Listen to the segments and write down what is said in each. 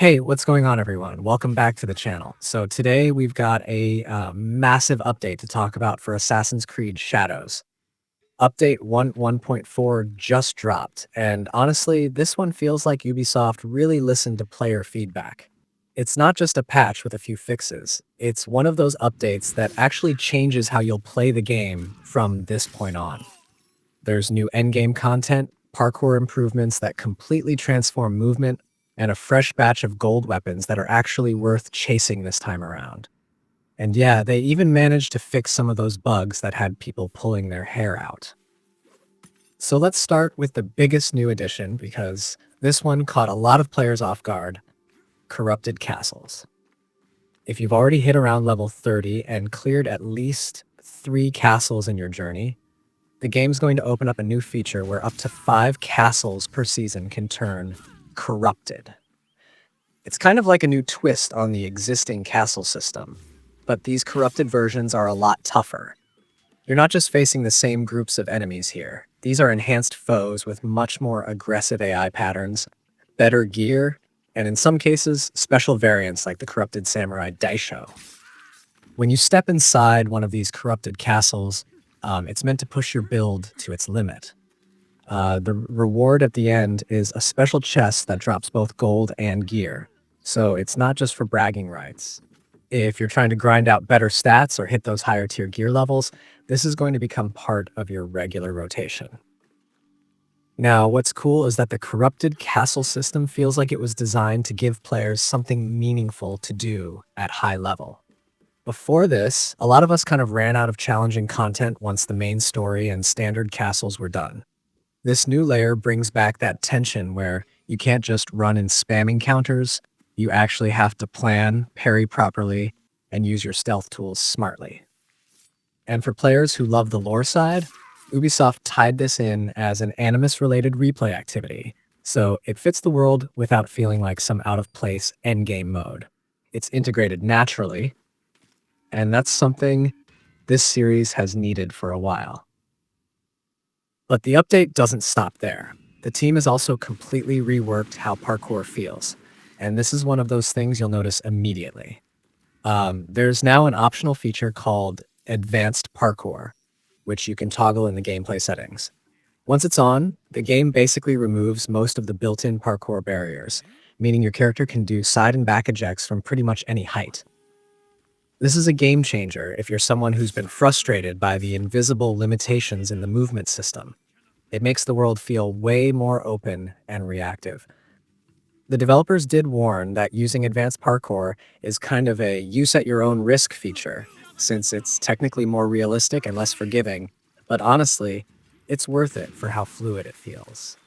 Hey, what's going on, everyone? Welcome back to the channel. So today we've got a massive update to talk about for Assassin's Creed Shadows. Update 1.4 just dropped, and honestly, this one feels like Ubisoft really listened to player feedback. It's not just a patch with a few fixes. It's one of those updates that actually changes how you'll play the game from this point on. There's new endgame content, parkour improvements that completely transform movement, and a fresh batch of gold weapons that are actually worth chasing this time around. And yeah, they even managed to fix some of those bugs that had people pulling their hair out. So let's start with the biggest new addition because this one caught a lot of players off guard: corrupted castles. If you've already hit around level 30 and cleared at least 3 castles in your journey, the game's going to open up a new feature where up to 5 castles per season can turn corrupted. It's kind of like a new twist on the existing castle system, but these corrupted versions are a lot tougher. You're not just facing the same groups of enemies here. These are enhanced foes with much more aggressive AI patterns, better gear, and in some cases, special variants like the corrupted samurai Daisho. When you step inside one of these corrupted castles, it's meant to push your build to its limit. The reward at the end is a special chest that drops both gold and gear, so it's not just for bragging rights. If you're trying to grind out better stats or hit those higher tier gear levels, this is going to become part of your regular rotation. Now, what's cool is that the corrupted castle system feels like it was designed to give players something meaningful to do at high level. Before this, a lot of us kind of ran out of challenging content once the main story and standard castles were done. This new layer brings back that tension where you can't just run in spam encounters, you actually have to plan, parry properly, and use your stealth tools smartly. And for players who love the lore side, Ubisoft tied this in as an Animus-related replay activity, so it fits the world without feeling like some out-of-place endgame mode. It's integrated naturally, and that's something this series has needed for a while. But the update doesn't stop there. The team has also completely reworked how parkour feels, and this is one of those things you'll notice immediately. There's now an optional feature called Advanced Parkour, which you can toggle in the gameplay settings. Once it's on, the game basically removes most of the built-in parkour barriers, meaning your character can do side and back ejects from pretty much any height. This is a game changer if you're someone who's been frustrated by the invisible limitations in the movement system. It makes the world feel way more open and reactive. The developers did warn that using advanced parkour is kind of a use at your own risk feature, since it's technically more realistic and less forgiving, but honestly, it's worth it for how fluid it feels.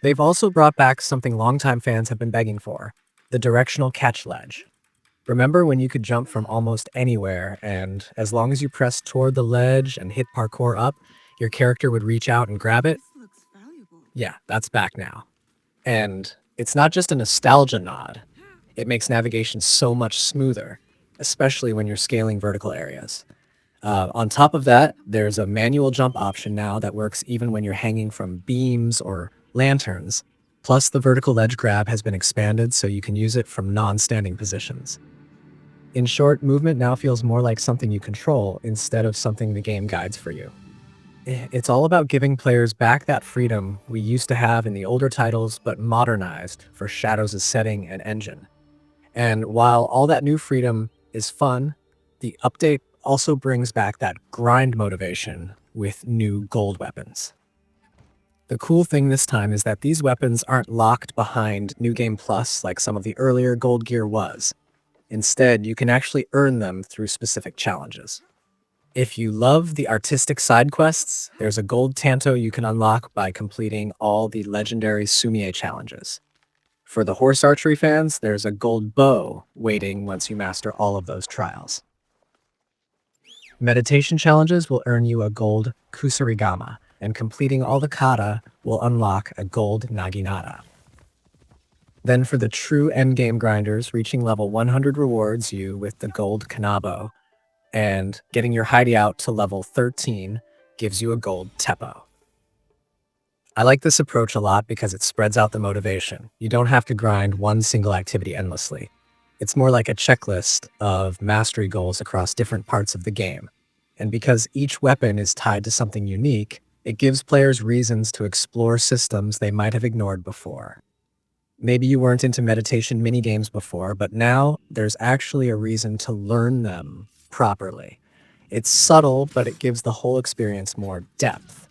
They've also brought back something longtime fans have been begging for: the Directional Catch Ledge. Remember when you could jump from almost anywhere, and as long as you pressed toward the ledge and hit parkour up, your character would reach out and grab it? Yeah, that's back now. And it's not just a nostalgia nod. It makes navigation so much smoother, especially when you're scaling vertical areas. On top of that, there's a manual jump option now that works even when you're hanging from beams or lanterns. Plus, the vertical ledge grab has been expanded so you can use it from non-standing positions. In short, movement now feels more like something you control instead of something the game guides for you. It's all about giving players back that freedom we used to have in the older titles, but modernized for Shadows' setting and engine. And while all that new freedom is fun, the update also brings back that grind motivation with new gold weapons. The cool thing this time is that these weapons aren't locked behind New Game Plus like some of the earlier gold gear was. Instead, you can actually earn them through specific challenges. If you love the artistic side quests, there's a gold tanto you can unlock by completing all the legendary Sumie challenges. For the horse archery fans, there's a gold bow waiting once you master all of those trials. Meditation challenges will earn you a gold kusarigama, and completing all the kata will unlock a gold naginata. Then for the true endgame grinders, reaching level 100 rewards you with the gold kanabo, and getting your hideout to level 13 gives you a gold teppo. I like this approach a lot because it spreads out the motivation. You don't have to grind one single activity endlessly. It's more like a checklist of mastery goals across different parts of the game. And because each weapon is tied to something unique, it gives players reasons to explore systems they might have ignored before. Maybe you weren't into meditation mini games before, but now there's actually a reason to learn them properly. It's subtle, but it gives the whole experience more depth.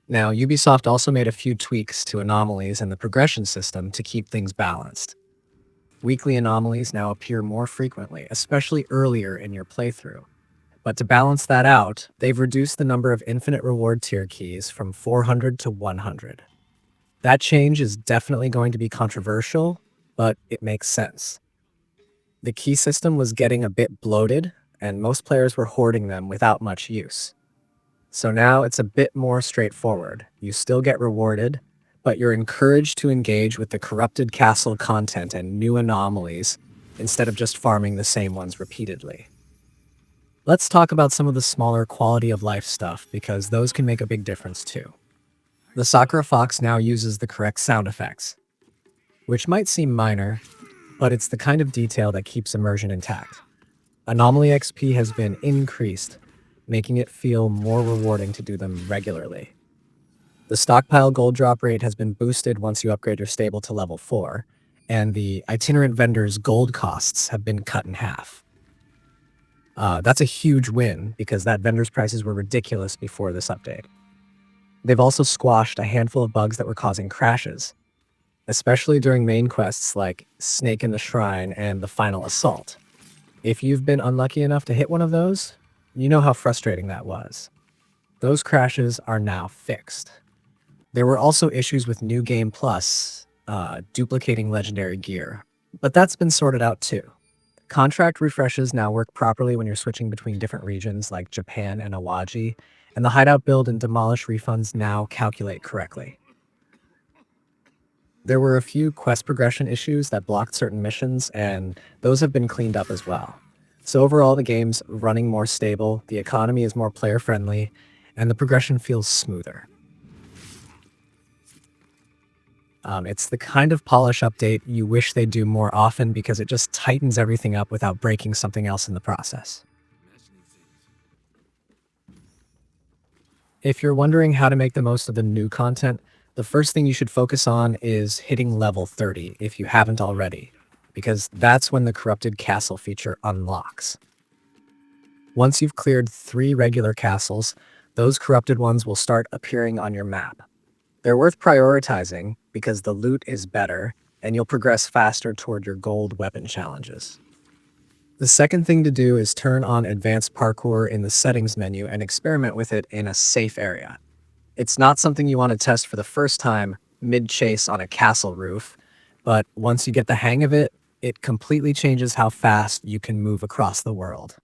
Now, Ubisoft also made a few tweaks to anomalies and the progression system to keep things balanced. Weekly anomalies now appear more frequently, especially earlier in your playthrough. But to balance that out, they've reduced the number of infinite reward tier keys from 400 to 100. That change is definitely going to be controversial, but it makes sense. The key system was getting a bit bloated, and most players were hoarding them without much use. So now it's a bit more straightforward. You still get rewarded, but you're encouraged to engage with the corrupted castle content and new anomalies instead of just farming the same ones repeatedly. Let's talk about some of the smaller quality of life stuff because those can make a big difference too. The Sakura Fox now uses the correct sound effects, which might seem minor, but it's the kind of detail that keeps immersion intact. Anomaly XP has been increased, making it feel more rewarding to do them regularly. The stockpile gold drop rate has been boosted once you upgrade your stable to level 4, and the itinerant vendor's gold costs have been cut in half. That's a huge win because that vendor's prices were ridiculous before this update. They've also squashed a handful of bugs that were causing crashes, especially during main quests like Snake in the Shrine and the Final Assault. If you've been unlucky enough to hit one of those, you know how frustrating that was. Those crashes are now fixed. There were also issues with New Game Plus, duplicating legendary gear, but that's been sorted out too. Contract refreshes now work properly when you're switching between different regions like Japan and Awaji, and the hideout build and demolish refunds now calculate correctly. There were a few quest progression issues that blocked certain missions, and those have been cleaned up as well. So overall, the game's running more stable, the economy is more player-friendly, and the progression feels smoother. It's the kind of polish update you wish they'd do more often because it just tightens everything up without breaking something else in the process. If you're wondering how to make the most of the new content, the first thing you should focus on is hitting level 30 if you haven't already, because that's when the corrupted castle feature unlocks. Once you've cleared 3 regular castles, those corrupted ones will start appearing on your map. They're worth prioritizing because the loot is better and you'll progress faster toward your gold weapon challenges. The second thing to do is turn on Advanced Parkour in the settings menu and experiment with it in a safe area. It's not something you want to test for the first time mid-chase on a castle roof, but once you get the hang of it, it completely changes how fast you can move across the world.